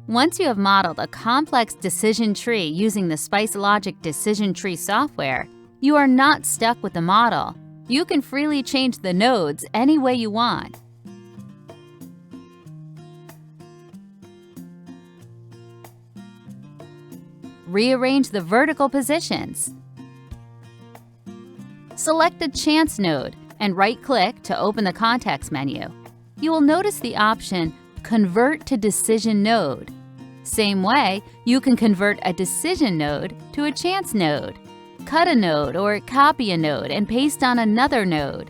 Once you have modeled a complex decision tree using the SpiceLogic decision tree software, you are not stuck with the model. You can freely change the nodes any way you want. Rearrange the vertical positions. Select a chance node and right-click to open the context menu. You will notice the option Convert to Decision Node. Same way, you can convert a decision node to a chance node. Cut a node or copy a node and paste on another node.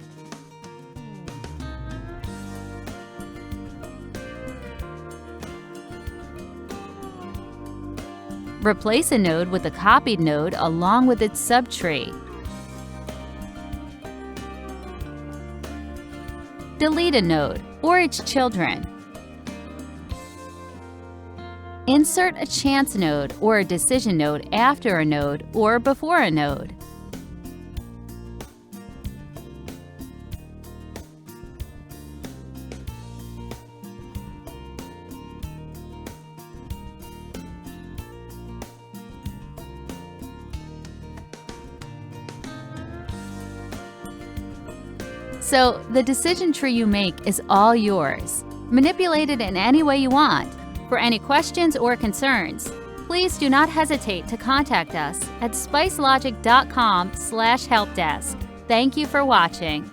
Replace a node with a copied node along with its subtree. Delete a node or its children. Insert a chance node or a decision node after a node or before a node. So, the decision tree you make is all yours. Manipulate it in any way you want. For any questions or concerns, please do not hesitate to contact us at spicelogic.com/helpdesk. Thank you for watching.